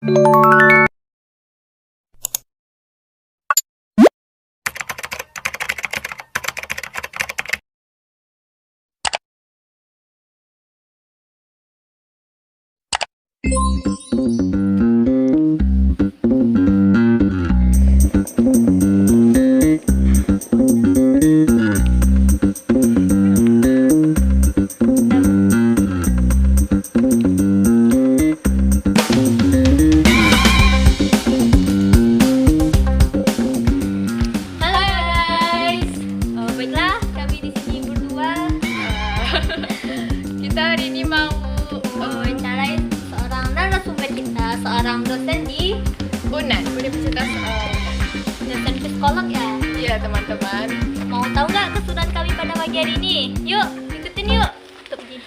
Kita hari ini mau wawancarai seorang narasumber kita, seorang dosen di UNAN, Universitas dosen psikolog ya. Iya teman-teman. Mau tahu nggak keseruan kami pada pagi hari ini? Yuk, ikutin yuk. Tuh, pergi.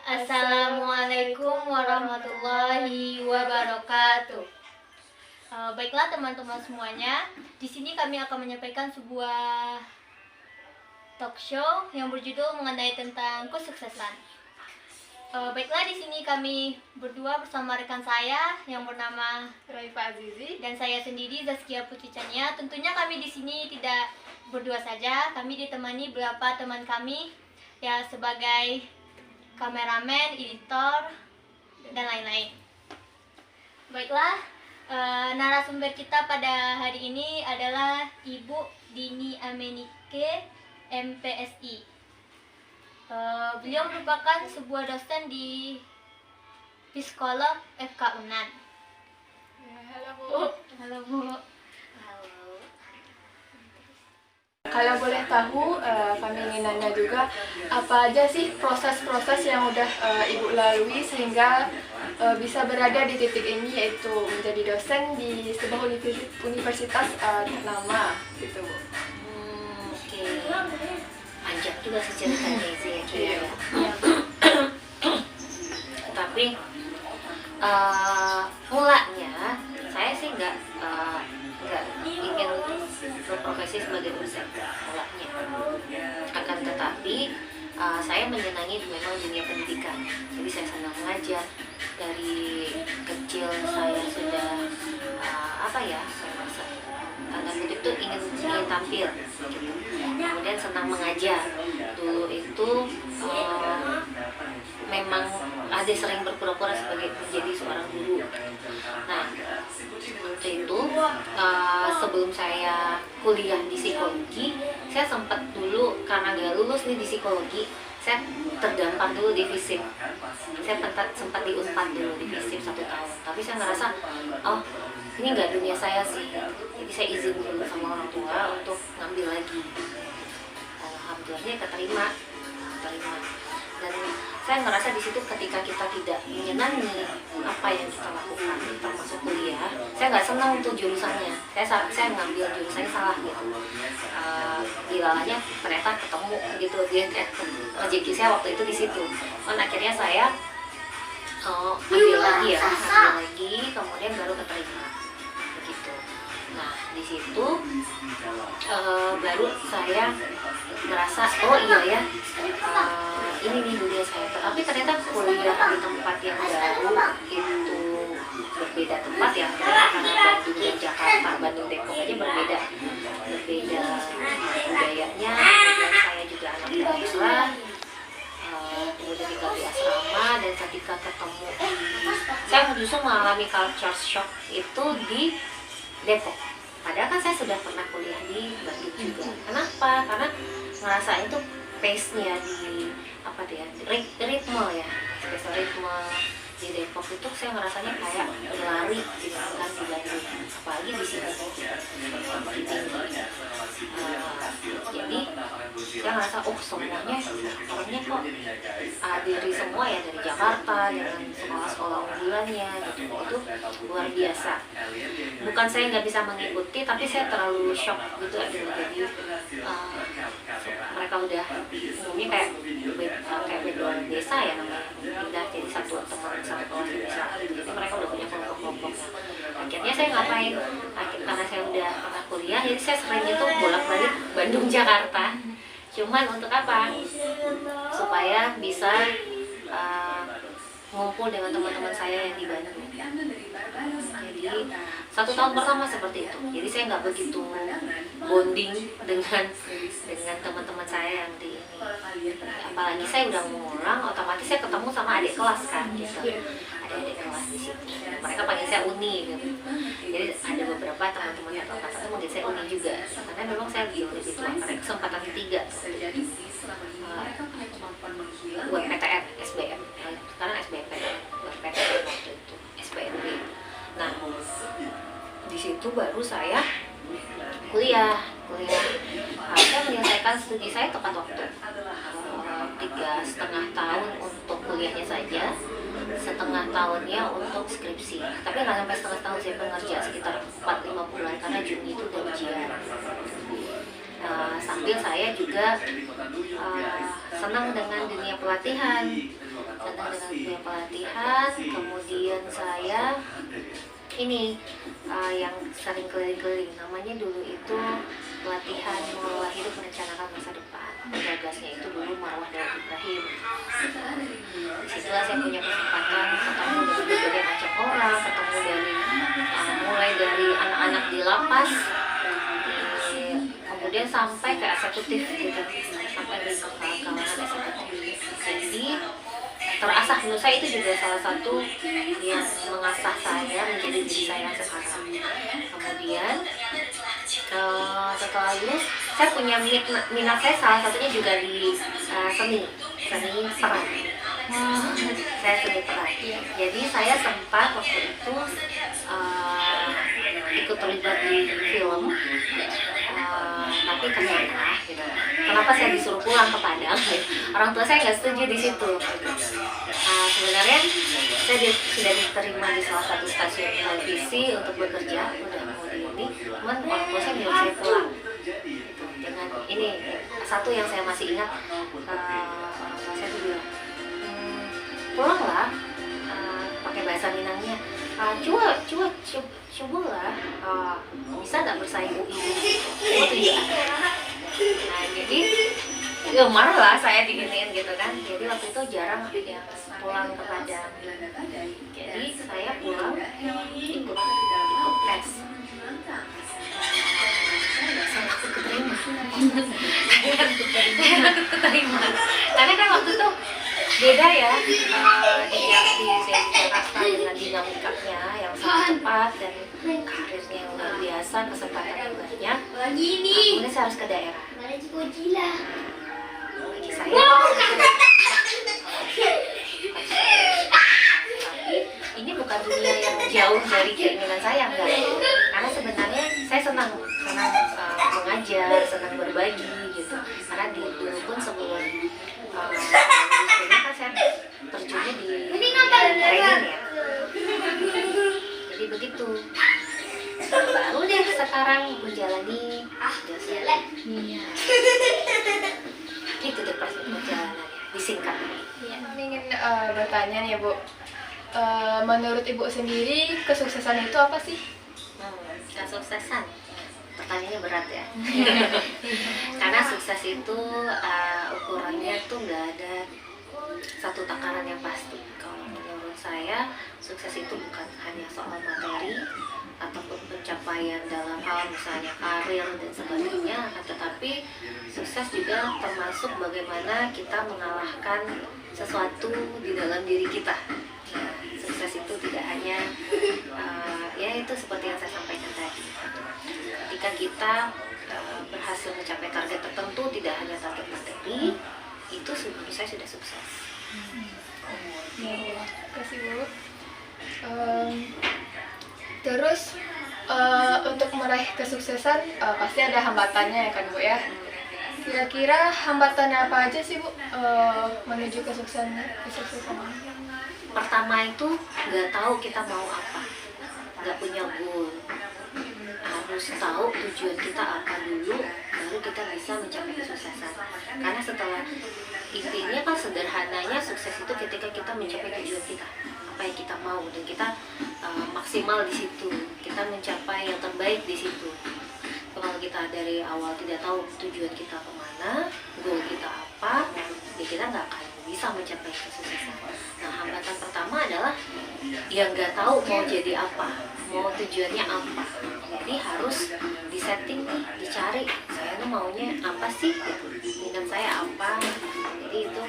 Assalamualaikum warahmatullahi wabarakatuh. Baiklah teman-teman semuanya, di sini kami akan menyampaikan sebuah talk show yang berjudul mengenai tentang kesuksesan. Baiklah, di sini kami berdua bersama rekan saya yang bernama Raifa Azizi dan saya sendiri Zaskia Putri Chania. Tentunya kami di sini tidak berdua saja, kami ditemani beberapa teman kami ya sebagai kameramen, editor, dan lain-lain. Baiklah, narasumber kita pada hari ini adalah Ibu Dini Amenike, MPSI. Beliau merupakan sebuah dosen di Psikolog FK UNAN. Halo Bu. Halo Bu. Kalau boleh tahu, kami ingin nanya juga apa aja sih proses-proses yang udah Ibu lalui sehingga bisa berada di titik ini, yaitu menjadi dosen di sebuah universitas ternama gitu Bu. Oke. Panjang juga sih ceritanya sih ya Ki, ya. Tapi mulanya saya sih nggak ingin berprofesi sebagai dosen mulanya. Akan tetapi saya menyenangi memang dunia pendidikan. Jadi saya senang mengajar. Dari kecil saya sudah saya merasa tanda kutip tuh ingin tampil gitu. Kemudian senang mengajar. Dulu itu memang ada sering berpura-pura sebagai menjadi seorang guru. Nah, waktu itu sebelum saya kuliah di psikologi, saya sempat dulu karena gak lulus nih di psikologi, saya terdampar dulu di FISIP. Saya sempat di Unpad dulu di FISIP 1 tahun. Tapi saya ngerasa, oh ini nggak dunia saya sih. Jadi saya izin dulu sama orang tua untuk ngambil lagi. Alhamdulillahnya keterima. Dan saya ngerasa di situ ketika kita tidak menyenangi apa yang kita lakukan, termasuk kuliah, saya nggak senang untuk jurusannya. Saya ngambil jurusannya salah gitu. Dilalanya ternyata ketemu gitu, rezeki saya waktu itu di situ. Dan akhirnya saya ambil lagi, kemudian baru keterima begitu. Nah di situ baru saya merasa oh iya ya, ini nih dunia saya. Tapi ternyata kuliah di tempat yang baru itu berbeda tempat ya, karena Bandung dan Jakarta, Bandung Depok aja berbeda budayanya. Dan saya juga anak bangsa, kemudian tinggal di asrama, dan ketika ketemu saya justru mengalami culture shock itu di Depok. Padahal kan saya sudah pernah kuliah di Bandung juga. Kenapa? Karena ngerasa itu pace-nya di ritme ya, spesial ritme di Depok itu saya ngerasanya kayak berlari dibandingkan di Bandung, apalagi di sini jadi saya ngerasa semuanya orangnya kok diri semua ya dari Jakarta dengan sekolah-sekolah unggulannya gitu, itu luar biasa. Bukan saya nggak bisa mengikuti, tapi saya terlalu shock gitu jadi mereka udah umumnya kayak background desa ya namanya, pindah jadi satu teman satu kelas desa. Jadi mereka udah punya kelompok Lomboknya. Akhirnya saya ngapain? Karena saya udah pernah kuliah, jadi saya sering itu bolak-balik Bandung Jakarta. Cuman untuk apa? Supaya bisa ngumpul dengan teman-teman saya yang di Bandung. Jadi 1 tahun pertama seperti itu. Jadi saya nggak begitu bonding dengan teman-teman saya yang di ini. Apalagi saya udah ngulang, otomatis saya ketemu sama adik kelas kan, gitu. Ada adik kelas di situ. Mereka panggil saya Uni, gitu. Jadi ada beberapa teman-teman satu angkatan itu manggil saya Uni juga. Karena memang saya jauh lebih tua. Karena kesempatan ketiga. UMPTN, SBM. Sekarang SBMPTN, UMPTN waktu itu, SBMP. Nah, di situ baru saya kuliah. Saya menyelesaikan studi saya tepat waktu. 3,5 tahun untuk kuliahnya saja, 1,5 tahunnya untuk skripsi. Tapi nggak sampai 1,5 tahun, saya pengerja sekitar 4-5 bulan karena Juni itu udah ujian. Sambil saya juga senang dengan dunia pelatihan. Kemudian saya ini yang sering keliling-keliling, namanya dulu itu pelatihan mengelola hidup merencanakan masa depan. Gagasnya itu dulu Marwah Daud Ibrahim. Disitulah saya punya kesempatan ketemu dengan berbagai macam orang, ketemu dari mulai dari anak-anak di lapas, kemudian sampai ke eksekutif gitu, sampai di kalangan eksekutif. Jadi terasah, menurut saya itu juga salah satu yang mengasah saya menjadi diri saya yang sekarang. Kemudian setelah lulus, saya punya minat saya salah satunya juga di seni peran. Saya seni peran. Jadi saya sempat waktu itu ikut terlibat di film. Tapi ternyata gitu, kenapa saya disuruh pulang ke Padang? Orang tua saya nggak setuju di situ. Sebenarnya saya sudah diterima di salah satu stasiun televisi untuk bekerja, udah mau di ini, cuman orang tua saya bilang saya pulang. Dengan ini satu yang saya masih ingat, orang tua saya tuh bilang, pulanglah, pakai bahasa Minangnya. Cobalah, bisa nggak bersaing UI itu ya. Nah jadi marah lah saya diginiin gitu kan. Jadi waktu itu jarang yang pulang ke Padang. Jadi saya pulang ikut tes. Saya takut keterima. Karena kan waktu itu beda ya, di Jakarta dengan dinamikanya yang sangat cepat dan karirnya yang luar biasa, kesempatan yang banyak. Kemudian saya harus ke daerah. Bagi saya ini bukan dunia yang jauh dari keinginan saya, enggak. Karena sebenarnya saya senang mengajar, senang berbagi gitu. Karena dulu pun sebelum kan saya terjunnya di training ya. Jadi begitu. Baru deh sekarang menjalani gitu deh perjalanannya, disingkat. Kami ingin bertanya nih Bu, menurut Ibu sendiri kesuksesan itu apa sih? Kesuksesan, pertanyaannya berat ya. Karena sukses itu ukurannya tuh nggak ada satu takaran yang pasti. Kalau menurut saya, sukses itu bukan hanya soal materi ataupun pencapaian dalam hal misalnya karir dan sebagainya, tetapi sukses juga termasuk bagaimana kita mengalahkan sesuatu di dalam diri kita. Nah, sukses itu tidak hanya ya itu seperti yang saya sampaikan tadi. Ketika kita berhasil mencapai target tertentu, tidak hanya target materi, itu menurut saya sudah sukses. Terima kasih Bu. Terus untuk meraih kesuksesan pasti ada hambatannya ya kan Bu ya. Kira-kira hambatan apa aja sih Bu menuju kesuksesan? Pertama itu nggak tahu kita mau apa, nggak punya goal. Harus tahu tujuan kita apa dulu, baru kita bisa mencapai kesuksesan. Karena setelah intinya kan sederhananya sukses itu ketika kita mencapai tujuan kita, apa yang kita mau, dan kita maksimal di situ, kita mencapai yang terbaik di situ. Kalau kita dari awal tidak tahu tujuan kita kemana, goal kita apa, ya kita nggak akan bisa mencapai kesuksesan. Nah, hambatan pertama adalah yang nggak tahu mau jadi apa, mau tujuannya apa. Jadi harus disetting nih, dicari saya tuh maunya apa sih, minat saya apa. Jadi itu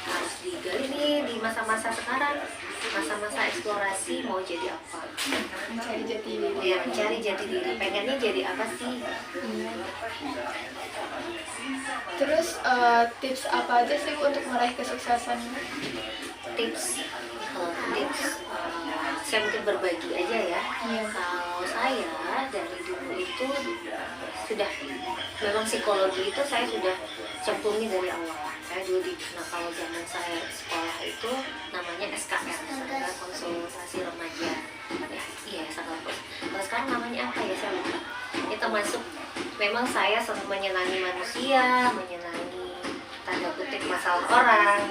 harus digali nih di masa-masa sekarang, masa-masa eksplorasi mau jadi apa. Mencari jati diri. Ya, mencari jati diri, pengennya jadi apa sih. Terus tips apa aja sih Bu untuk meraih kesuksesan? Tips saya mungkin berbagi aja ya. Kalau saya dari dulu itu sudah, memang psikologi itu saya sudah cemplungi dari awal. Saya dulu kalau zaman saya sekolah itu namanya SKR, Sarjana Konsultasi Remaja. Iya, SKR. Kalau sekarang namanya apa ya, saya lupa. Itu masuk, memang saya senang menyenangi manusia, menyenangi tanda kutip masalah orang.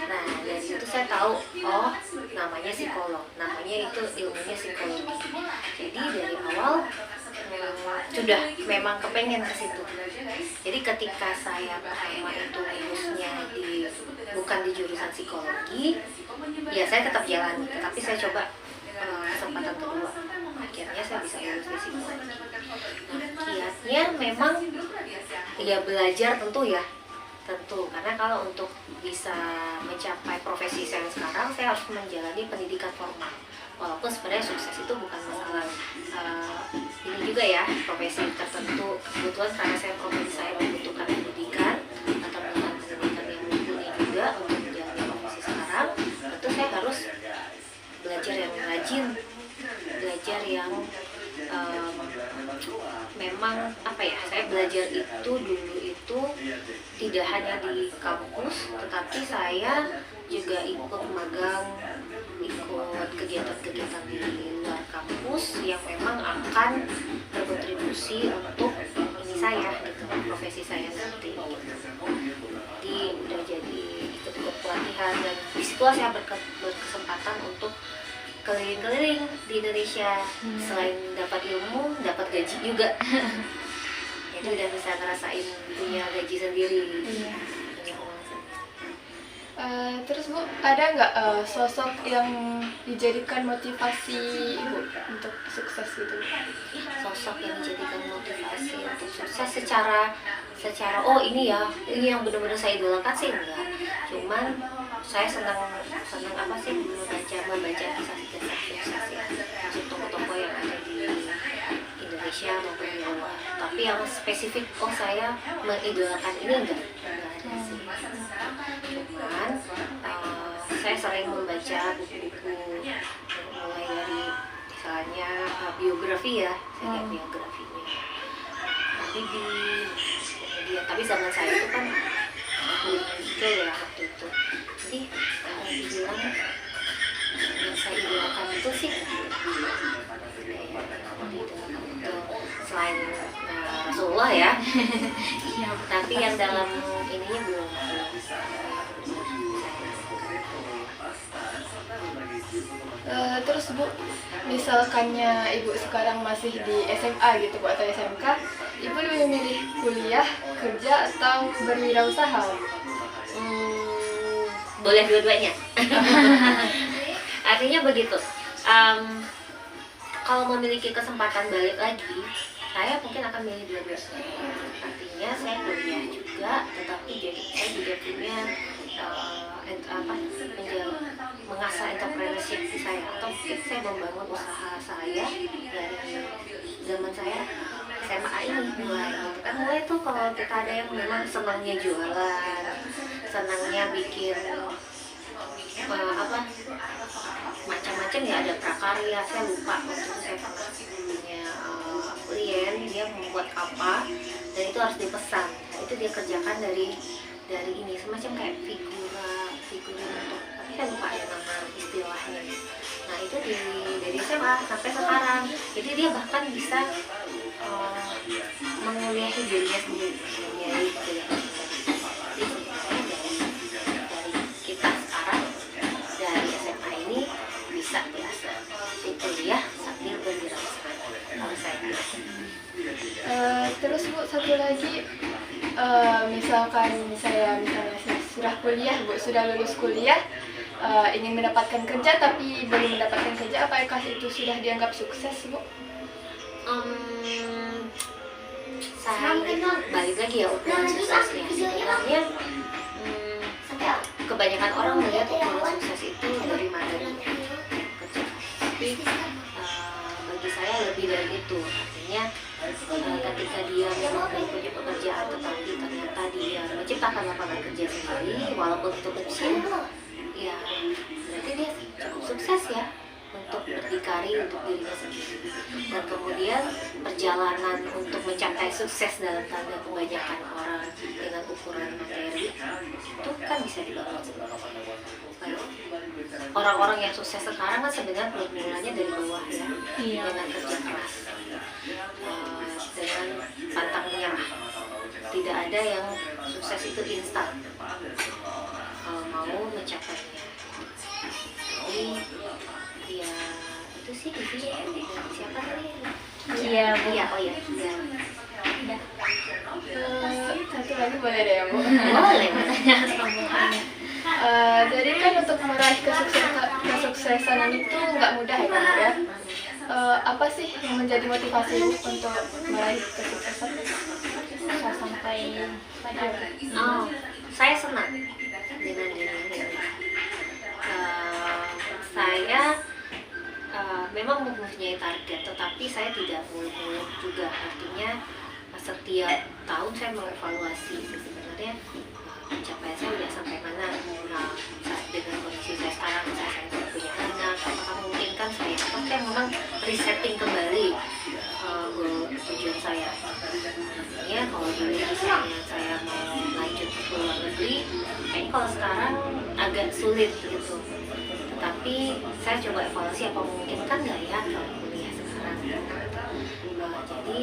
Nah, dari situ saya tahu, oh namanya psikolog, namanya itu ilmunya psikologi. Jadi dari awal sudah memang kepengen ke situ. Jadi ketika saya pertama itu lulusnya bukan di jurusan psikologi, ya saya tetap jalani, tapi saya coba kesempatan kedua. Akhirnya saya bisa lulus di psikologi. Kiatnya memang ya belajar tentu, karena kalau untuk bisa mencapai profesi saya sekarang, saya harus menjalani pendidikan formal. Walaupun sebenarnya sukses itu bukan masalah ini juga ya, profesi tertentu. Kebetulan karena profesi saya membutuhkan pendidikan atau bukan pendidikan yang mumpuni juga untuk menjalani profesi sekarang, tentu saya harus belajar yang rajin, belajar yang memang apa ya, saya belajar itu dulu itu tidak hanya di kampus, tetapi saya juga ikut magang, ikut kegiatan-kegiatan di luar kampus yang memang akan berkontribusi untuk ini saya gitu, profesi saya nanti. Jadi udah jadi ikut pelatihan, dan disitulah saya berkesempatan untuk keliling-keliling di Indonesia. Selain dapat ilmu, dapat gaji juga. Itu udah bisa ngerasain punya gaji sendiri. Punya uang sendiri. Terus Bu, ada nggak sosok yang dijadikan motivasi Ibu untuk sukses gitu? Sosok yang dijadikan motivasi untuk sukses secara oh ini yang benar-benar saya idolakan sih enggak. Cuman saya senang apa sih membaca kisah-kisah sukses ya, masuk toko-toko yang ada di Indonesia maupun di luar. Tapi yang spesifik saya mengidolakan ini enggak ada sih. Cuman saya sering membaca buku-buku mulai dari misalnya biografi ya, saya lihat biografinya Habibie, kemudian tapi zaman saya itu kan muncul ya waktu itu. Jadi kalau dibilang yang saya idolakan itu sih selain Rasulullah ya. Tapi yang dalam ininya belum. Terus Bu, misalkannya Ibu sekarang masih di SMA gitu Bu, atau SMK, Ibu lebih memilih kuliah, kerja, atau berwirausaha? Boleh dua-duanya. Artinya begitu. Kalau memiliki kesempatan balik lagi, saya mungkin akan milih dua-duanya. Artinya saya kuliah juga, tetapi saya juga punya mengasah entrepreneurship saya, atau mungkin saya membangun usaha saya dari zaman saya SMA ini mulai tuh. Kalau kita ada yang memang senangnya jualan, senangnya bikin macam-macam ya, ada prakarya, saya lupa waktu itu saya pernah punya klien, dia membuat apa dan itu harus dipesan, itu dia kerjakan dari ini semacam kayak figurin untuk, tapi saya lupa ya nama istilahnya. Nah itu dari SMA sampai sekarang, jadi dia bahkan bisa menguliahi dirinya sendiri. Jadi kita sekarang dari SMA ini bisa biasa itu Terus Bu, satu lagi, misalkan saya misalnya sudah kuliah Bu, sudah lulus kuliah, ingin mendapatkan kerja tapi belum mendapatkan kerja, apakah itu sudah dianggap sukses Bu? Saya itu balik lagi ya ukuran suksesnya. Sebenarnya kebanyakan orang melihat ukuran sukses itu dari materi kerja, tapi bagi saya lebih dari itu. Artinya ketika dia memang punya pekerjaan tetapi ternyata dia menciptakan lapangan kerja sendiri walaupun itu kecil, ya berarti dia cukup sukses ya untuk berdikari untuk dirinya sendiri. Dan kemudian perjalanan untuk mencapai sukses dalam tanda kebanyakan orang dengan ukuran materi itu kan bisa dibangun sendiri. Orang-orang yang sukses sekarang kan sebenarnya mulanya dari bawah ya, dengan kerja keras, dengan pantang menyerah. Tidak ada yang sukses itu instan kalau mau mencapainya. Jadi ya itu sih siapa tadi? Iya, Bu. Iya, oh iya. Satu lagi boleh deh ya Bu? Boleh. Jadi kan untuk meraih kesuksesan itu nggak mudah ya Bu ya. Apa sih yang menjadi motivasi Bu untuk meraih kesuksesan? Bisa sampai pada Saya senang dengan ini. Saya memang mempunyai target, tetapi saya tidak muluk-muluk juga. Artinya setiap tahun saya mengevaluasi sebenarnya pencapaian saya sudah sampai mana. Dengan kondisi saya sekarang, saya sudah punya anak, apakah memungkinkan saya? Apakah saya memang resetting kembali tujuan saya? Ya, kalau dulu misalnya saya mau lanjut ke luar negeri, kayaknya kalau sekarang agak sulit gitu. Tapi saya coba evaluasi apa memungkinkan nggak ya kalau kuliah sekarang. Jadi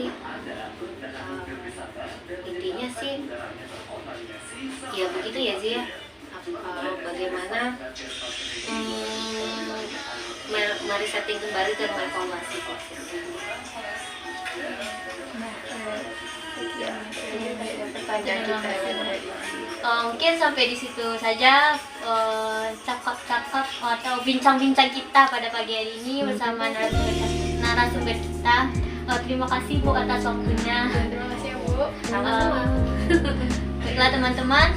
intinya sih ya begitu ya Zia ya. Bagaimana meresetting kembali dan mengevaluasi prosesnya. Pertanyaan kita mungkin sampai di situ saja cakap-cakap atau bincang-bincang kita pada pagi hari ini bersama narasumber kita. Terima kasih Bu atas waktunya. Terima kasih ya Bu. Sama-sama. Baiklah teman-teman,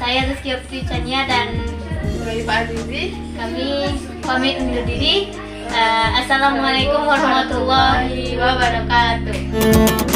saya Rizky Putri Chania dan Pak Azizi. kami pamit undur diri. Assalamualaikum warahmatullahi wabarakatuh.